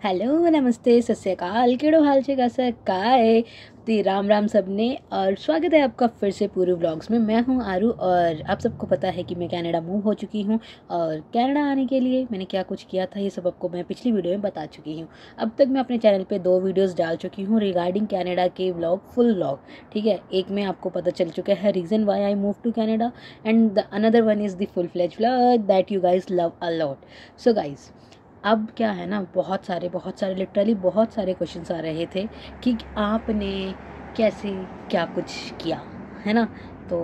Hello नमस्ते सत श्री अकाल केड़ो हाल छे कैसे काय ती राम राम सबने और स्वागत है आपका फिर से पूरे व्लॉग्स में। मैं हूं आरू और आप सबको पता है कि मैं कनाडा मूव हो चुकी हूं और कनाडा आने के लिए मैंने क्या कुछ किया था ये सब आपको मैं पिछली वीडियो में बता चुकी हूं। अब तक मैं अपने चैनल पे 2 वीडियोस डाल चुकी हूं रिगार्डिंग कनाडा के व्लॉग, फुल व्लॉग। ठीक है, एक में आपको पता चल चुका है reason why I move to Canada and the another one is the full fledged vlog that you guys love a lot. So guys अब क्या है ना, बहुत सारे लिटरली बहुत सारे क्वेश्चंस आ रहे थे कि आपने कैसे क्या कुछ किया है ना। तो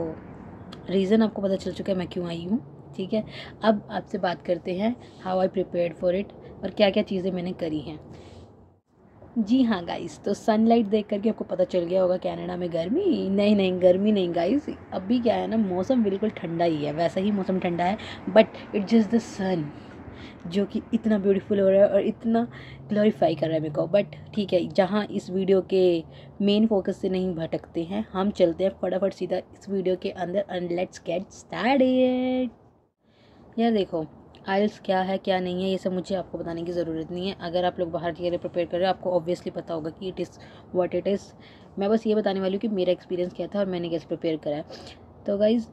रीज़न आपको पता चल चुका है मैं क्यों आई हूँ। ठीक है, अब आपसे बात करते हैं how I prepared for it और क्या क्या चीज़ें मैंने करी हैं। जी हाँ गाइस, तो सनलाइट देख करके आपको पता चल गया होगा कनाडा में गर्मी नहीं गर्मी नहीं गाइस। अभी क्या है ना, मौसम बिल्कुल ठंडा ही है, वैसा ही मौसम ठंडा है, बट इट जस्ट द सन जो कि इतना ब्यूटीफुल हो रहा है और इतना ग्लोरीफाई कर रहा है मेरे को। बट ठीक है, जहाँ इस वीडियो के मेन फोकस से नहीं भटकते हैं, हम चलते हैं फटाफट सीधा इस वीडियो के अंदर एंड लेट्स गेट स्टार्टेड। यार देखो, आइल्स क्या है क्या नहीं है ये सब मुझे आपको बताने की ज़रूरत नहीं है। अगर आप लोग बाहर के लिए प्रिपेयर कर रहे हो आपको ऑब्वियसली पता होगा कि it is what it is. मैं बस ये बताने वाली हूँ कि मेरा एक्सपीरियंस क्या था और मैंने कैसे प्रिपेयर करा है। तो गाइज़,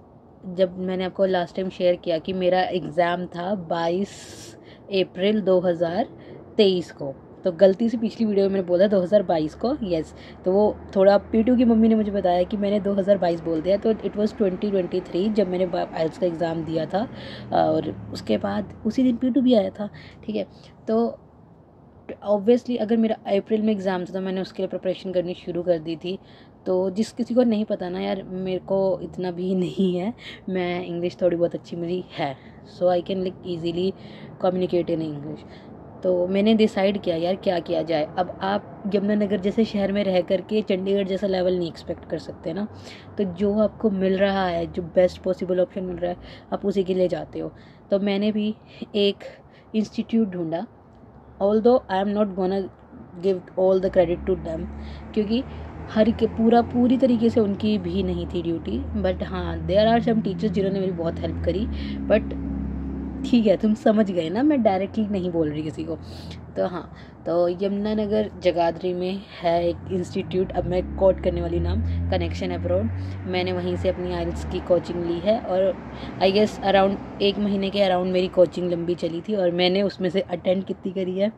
जब मैंने आपको लास्ट टाइम शेयर किया कि मेरा एग्ज़ाम था 22 अप्रैल 2023 को, तो गलती से पिछली वीडियो में मैंने बोला 2022 को, यस। तो वो थोड़ा पीटू की मम्मी ने मुझे बताया कि मैंने 2022 बोल दिया, तो इट वाज 2023 जब मैंने आइल्स का एग्ज़ाम दिया था और उसके बाद उसी दिन पीटू भी आया था। ठीक है, तो ऑब्वियसली अगर मेरा अप्रैल में एग्ज़ाम था तो मैंने उसके लिए प्रिपरेशन करनी शुरू कर दी थी। तो जिस किसी को नहीं पता ना यार, मेरे को इतना भी नहीं है, मैं इंग्लिश थोड़ी बहुत अच्छी मेरी है, so I can like easily communicate in English. तो मैंने डिसाइड किया यार क्या किया जाए। अब आप यमुनानगर जैसे शहर में रह करके चंडीगढ़ जैसा लेवल नहीं एक्सपेक्ट कर सकते ना। तो जो आपको मिल रहा है, जो बेस्ट पॉसिबल ऑप्शन मिल रहा है, आप उसी के लिए जाते हो। तो मैंने भी एक इंस्टीट्यूट ढूंढा, although I am not gonna give all the credit to them, क्योंकि हर के पूरी तरीके से उनकी भी नहीं थी ड्यूटी, बट हाँ देयर आर सम टीचर्स जिन्होंने मेरी बहुत हेल्प करी। बट ठीक है, तुम समझ गए ना, मैं डायरेक्टली नहीं बोल रही किसी को। तो हाँ, तो यमुनानगर जगाधरी में है एक इंस्टीट्यूट, अब मैं कोट करने वाली नाम, कनेक्शन अब्रॉड। मैंने वहीं से अपनी आइल्स की कोचिंग ली है और आई गेस अराउंड 1 महीने के अराउंड मेरी कोचिंग लंबी चली थी और मैंने उसमें से अटेंड कितनी करी है,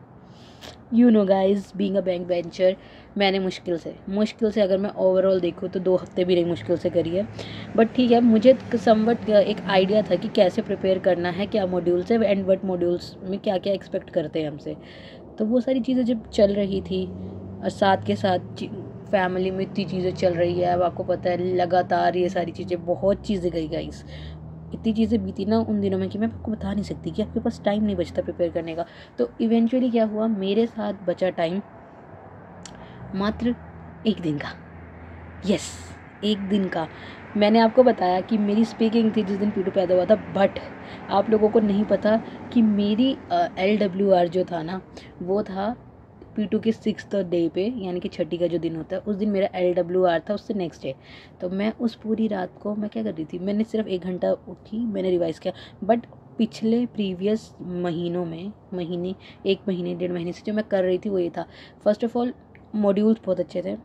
you know guys, being a back bencher, मैंने मुश्किल से अगर मैं ओवरऑल देखूँ तो 2 हफ्ते भी नहीं मुश्किल से करी है। बट ठीक है, मुझे समवट एक आइडिया था कि कैसे प्रिपेयर करना है, क्या मॉड्यूल्स है एंड वट मॉड्यूल्स में क्या क्या एक्सपेक्ट करते हैं हमसे। तो वो सारी चीज़ें जब चल रही थी और साथ के साथ फैमिली में इतनी चीज़ें चल रही है, अब आपको पता है लगातार ये सारी चीज़ें, बहुत चीज़ें गई गाइस, इतनी चीज़ें बीती ना उन दिनों में कि मैं आपको बता नहीं सकती कि आपके पास टाइम नहीं बचता प्रिपेयर करने का। तो इवेंचुअली क्या हुआ, मेरे साथ बचा टाइम मात्र 1 दिन का, यस 1 दिन का। मैंने आपको बताया कि मेरी स्पीकिंग थी जिस दिन पीटू पैदा हुआ था, बट आप लोगों को नहीं पता कि मेरी LWR जो था ना, वो था पीटू के 6th डे पे, यानी कि छठी का जो दिन होता है उस दिन मेरा LWR था, उससे नेक्स्ट डे। तो मैं उस पूरी रात को मैं क्या कर रही थी, मैंने सिर्फ 1 घंटा उठी, मैंने रिवाइज़ किया। बट पिछले प्रीवियस महीनों में 1 महीने 1.5 महीने से जो मैं कर रही थी वो ये था, फर्स्ट ऑफ ऑल मॉड्यूल्स बहुत अच्छे थे,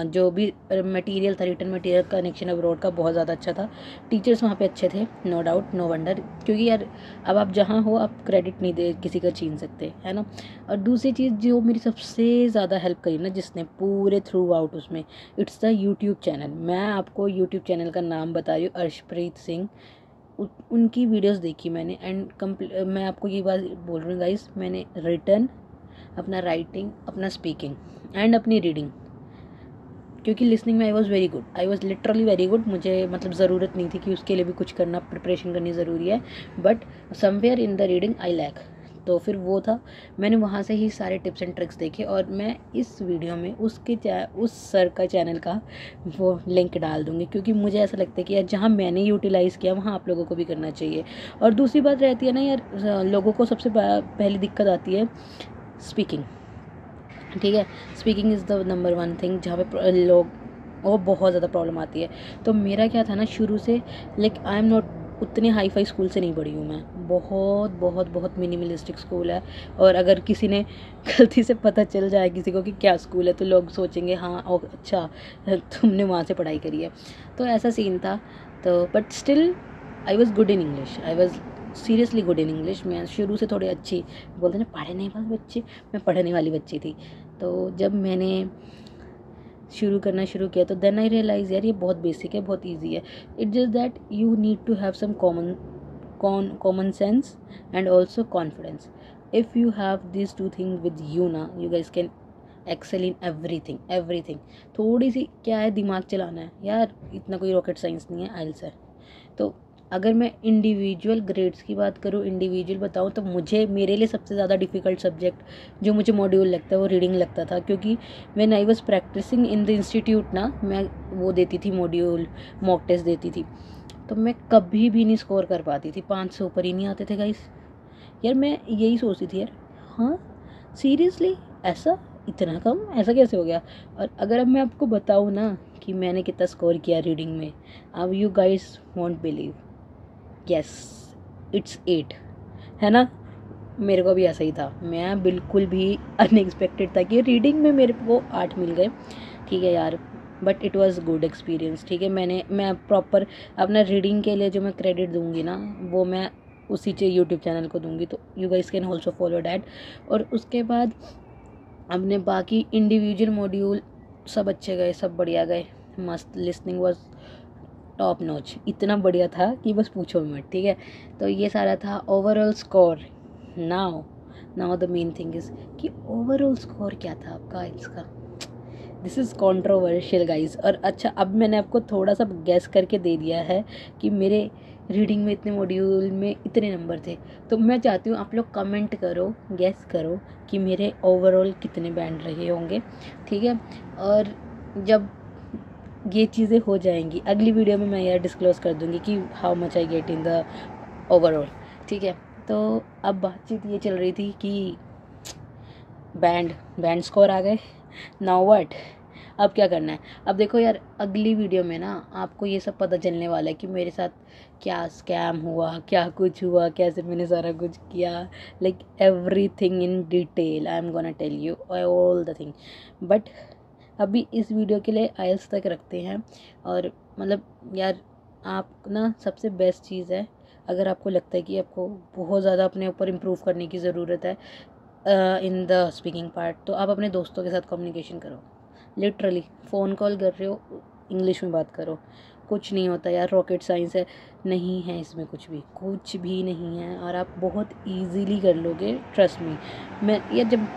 जो भी मटेरियल था, रिटर्न मटेरियल, कनेक्शन अब्रॉड का बहुत ज़्यादा अच्छा था, टीचर्स वहाँ पे अच्छे थे, नो डाउट नो वंडर, क्योंकि यार अब आप जहाँ हो आप क्रेडिट नहीं दे किसी का छीन सकते है ना। और दूसरी चीज़ जो मेरी सबसे ज़्यादा हेल्प करी ना, जिसने पूरे थ्रू आउट उसमें, इट्स द यूट्यूब चैनल। मैं आपको यूट्यूब चैनल का नाम बता रही हूँ, अर्शप्रीत सिंह। उनकी वीडियोस देखी मैंने एंड मैं आपको ये बात बोल रही हूँ गाइस, मैंने रिटर्न, अपना राइटिंग, अपना स्पीकिंग एंड अपनी रीडिंग, क्योंकि लिसनिंग में I was very good, I was literally very good, मुझे मतलब ज़रूरत नहीं थी कि उसके लिए भी कुछ करना, प्रिपरेशन करनी ज़रूरी है, but somewhere in the reading I lack. तो फिर वो था, मैंने वहाँ से ही सारे टिप्स एंड ट्रिक्स देखे और मैं इस वीडियो में उस सर का चैनल का वो लिंक डाल दूँगी, क्योंकि मुझे ऐसा लगता है कि यार जहाँ मैंने यूटिलाइज़ किया वहाँ आप लोगों को भी करना चाहिए। और दूसरी बात रहती है ना यार, लोगों को सबसे पहली दिक्कत आती है स्पीकिंग। ठीक है, speaking is the number 1 thing जहाँ पे लोग और बहुत ज़्यादा प्रॉब्लम आती है। तो मेरा क्या था ना, शुरू से लाइक आई एम नॉट उतने हाई फाई स्कूल से नहीं पढ़ी हूँ मैं, बहुत बहुत बहुत मिनिमलिस्टिक स्कूल है। और अगर किसी ने गलती से पता चल जाए किसी को कि क्या स्कूल है, तो लोग सोचेंगे हाँ ओ अच्छा तुमने वहाँ से पढ़ाई करी है। तो ऐसा सीन था। तो but still I was good in English, I was seriously good in English. मैं शुरू से थोड़ी अच्छी, बोलते ना पढ़ने वाली बच्ची, मैं पढ़ने वाली बच्ची थी। तो जब मैंने शुरू करना शुरू किया तो देन आई रियलाइज़ यार ये बहुत बेसिक है, बहुत इजी है। It just that you need to have some common sense and also confidence. If you have this two thing with you ना, you guys can excel in everything everything. थोड़ी सी क्या है, दिमाग चलाना है यार, इतना कोई रॉकेट साइंस नहीं है आइल्स है। तो अगर मैं इंडिविजुअल ग्रेड्स की बात करूँ, इंडिविजुअल बताऊँ, तो मुझे मेरे लिए सबसे ज़्यादा डिफ़िकल्ट सब्जेक्ट जो मुझे मॉड्यूल लगता है वो रीडिंग लगता था। क्योंकि when I was practising in the institute ना, मैं वो देती थी मॉड्यूल, मॉक टेस्ट देती थी, तो मैं कभी भी नहीं स्कोर कर पाती थी, 5 से ऊपर ही नहीं आते थे गाइस। यार मैं यही सोचती थी यार, हाँ सीरियसली ऐसा इतना कम, ऐसा कैसे हो गया। और अगर अब मैं आपको बताऊँ ना कि मैंने कितना स्कोर किया रीडिंग में, अब you guys won't believe, yes it's 8, है ना। मेरे को भी ऐसा ही था, मैं बिल्कुल भी अनएक्सपेक्टेड था कि रीडिंग में मेरे को 8 मिल गए। ठीक है यार, but it was good experience. ठीक है, मैं प्रॉपर अपना रीडिंग के लिए जो मैं क्रेडिट दूंगी ना, वो मैं उसी यूट्यूब चैनल को दूंगी। तो you guys can also follow that. और उसके बाद हमने बाकी इंडिविजुअल मॉड्यूल सब अच्छे गए, सब बढ़िया गए, मस्त। लिसनिंग वाज टॉप नॉच, इतना बढ़िया था कि बस पूछो मत। ठीक है, तो ये सारा था overall score. Now the main thing is कि ओवरऑल स्कोर क्या था आपका इसका। This is controversial guys. और अच्छा, अब मैंने आपको थोड़ा सा गैस करके दे दिया है कि मेरे रीडिंग में इतने मॉड्यूल में इतने नंबर थे। तो मैं चाहती हूँ आप लोग कमेंट करो, गैस करो कि मेरे ओवरऑल कितने बैंड रहे होंगे। ठीक है, और जब ये चीज़ें हो जाएंगी अगली वीडियो में मैं यार डिस्क्लोज़ कर दूँगी कि how much I get in the overall. ठीक है, तो अब बातचीत ये चल रही थी कि बैंड स्कोर आ गए, नाउ व्हाट, अब क्या करना है। अब देखो यार, अगली वीडियो में ना आपको ये सब पता चलने वाला है कि मेरे साथ क्या स्कैम हुआ, क्या कुछ हुआ, कैसे मैंने सारा कुछ किया, like everything in detail I am gonna tell you all the thing. But अभी इस वीडियो के लिए आइल्स तक रखते हैं। और मतलब यार, आप ना सबसे बेस्ट चीज़ है, अगर आपको लगता है कि आपको बहुत ज़्यादा अपने ऊपर इम्प्रूव करने की ज़रूरत है इन द स्पीकिंग पार्ट, तो आप अपने दोस्तों के साथ कम्युनिकेशन करो। लिटरली फ़ोन कॉल कर रहे हो, इंग्लिश में बात करो, कुछ नहीं होता यार, रॉकेट साइंस है, नहीं है इसमें कुछ भी नहीं है, और आप बहुत ईजीली कर लोगे, ट्रस्ट मी। मैं यार, जब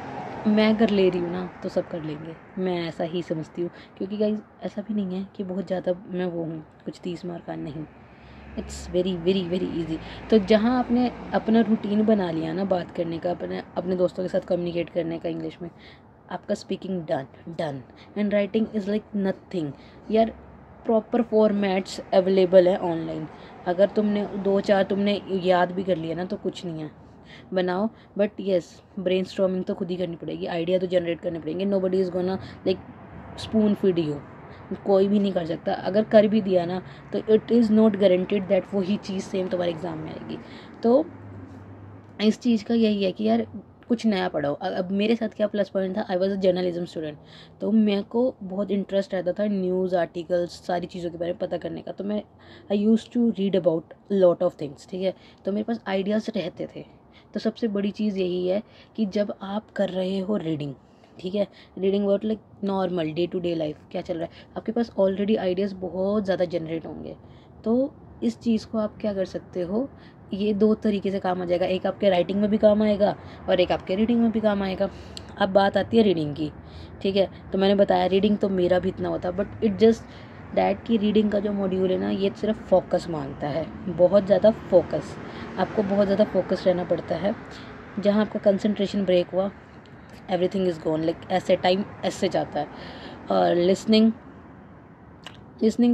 मैं कर ले रही हूँ ना तो सब कर लेंगे, मैं ऐसा ही समझती हूँ। क्योंकि गाइस ऐसा भी नहीं है कि बहुत ज़्यादा मैं वो हूँ कुछ 30 मार्क का, नहीं, it's very very very easy. तो जहाँ आपने अपना रूटीन बना लिया ना बात करने का, अपने दोस्तों के साथ कम्युनिकेट करने का इंग्लिश में, आपका speaking done and writing is like nothing यार। प्रॉपर फॉर्मेट्स अवेलेबल है ऑनलाइन, अगर तुमने 2-4 तुमने याद भी कर लिया ना तो कुछ नहीं है, बनाओ। बट येस, ब्रेनस्टॉर्मिंग तो खुद ही करनी पड़ेगी, आइडिया तो जनरेट करने पड़ेंगे। Nobody is gonna like spoon feed you, कोई भी नहीं कर सकता। अगर कर भी दिया ना तो it is not guaranteed that वही चीज़ सेम तुम्हारे एग्ज़ाम में आएगी। तो इस चीज़ का यही है कि यार कुछ नया पढ़ाओ। अब मेरे साथ क्या प्लस पॉइंट था, I was a journalism student, तो मेरे को बहुत इंटरेस्ट रहता था न्यूज़ आर्टिकल्स, सारी चीज़ों के बारे में पता करने का। तो मैं I use to read about lot of things. ठीक है, तो मेरे पास आइडियाज़ रहते थे। तो सबसे बड़ी चीज़ यही है कि जब आप कर रहे हो रीडिंग, ठीक है, reading word like normal day to day life क्या चल रहा है, आपके पास ऑलरेडी आइडियाज़ बहुत ज़्यादा जनरेट होंगे। तो इस चीज़ को आप क्या कर सकते हो, ये 2 तरीके से काम आ जाएगा, एक आपके राइटिंग में भी काम आएगा और एक आपके रीडिंग में भी काम आएगा। अब बात आती है रीडिंग की। ठीक है, तो मैंने बताया रीडिंग तो मेरा भी इतना होता, बट इट जस्ट डैट की रीडिंग का जो मॉड्यूल है ना, ये सिर्फ फोकस मांगता है, बहुत ज़्यादा फोकस, आपको बहुत ज़्यादा फोकस रहना पड़ता है। जहाँ आपका कंसंट्रेशन ब्रेक हुआ, एवरीथिंग इज़ गॉन, लाइक ऐसे टाइम ऐसे जाता है। और लिसनिंग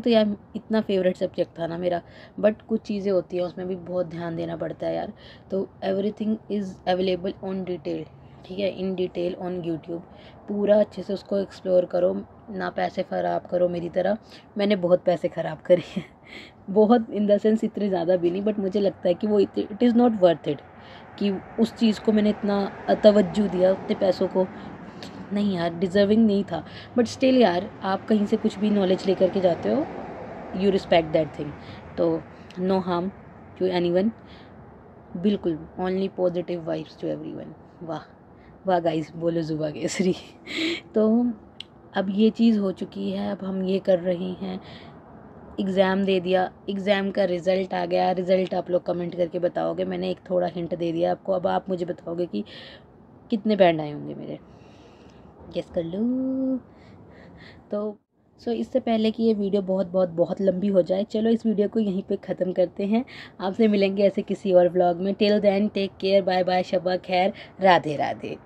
तो यार इतना फेवरेट सब्जेक्ट था ना मेरा, बट कुछ चीज़ें होती हैं उसमें भी बहुत ध्यान देना पड़ता है यार। तो everything is available on detail, ठीक है, इन डिटेल ऑन यूट्यूब। पूरा अच्छे से उसको एक्सप्लोर करो, ना पैसे ख़राब करो मेरी तरह, मैंने बहुत पैसे ख़राब करे हैं बहुत इन द सेंस इतने ज़्यादा भी नहीं, बट मुझे लगता है कि वो it is not worth it कि उस चीज़ को मैंने इतना तवज्जो दिया, उतने पैसों को। नहीं यार, डिज़र्विंग नहीं था। बट स्टिल यार, आप कहीं से कुछ भी नॉलेज लेकर के जाते हो, यू रिस्पेक्ट दैट थिंग। तो नो हार्म टू एनीवन, बिल्कुल only positive vibes to everyone. वाह वाह गाइस, बोलो जुबा केसरी। तो अब ये चीज़ हो चुकी है, अब हम ये कर रहे हैं, एग्ज़ाम दे दिया, एग्ज़ाम का रिज़ल्ट आ गया। रिज़ल्ट आप लोग कमेंट करके बताओगे, मैंने एक थोड़ा हिंट दे दिया आपको। अब आप मुझे बताओगे कि कितने बैंड आए होंगे मेरे, गेस कर लो। तो इससे पहले कि ये वीडियो बहुत बहुत बहुत लंबी हो जाए, चलो इस वीडियो को यहीं पे ख़त्म करते हैं। आपसे मिलेंगे ऐसे किसी और व्लॉग में। Till then take care, bye bye, शब्बा खैर, राधे राधे।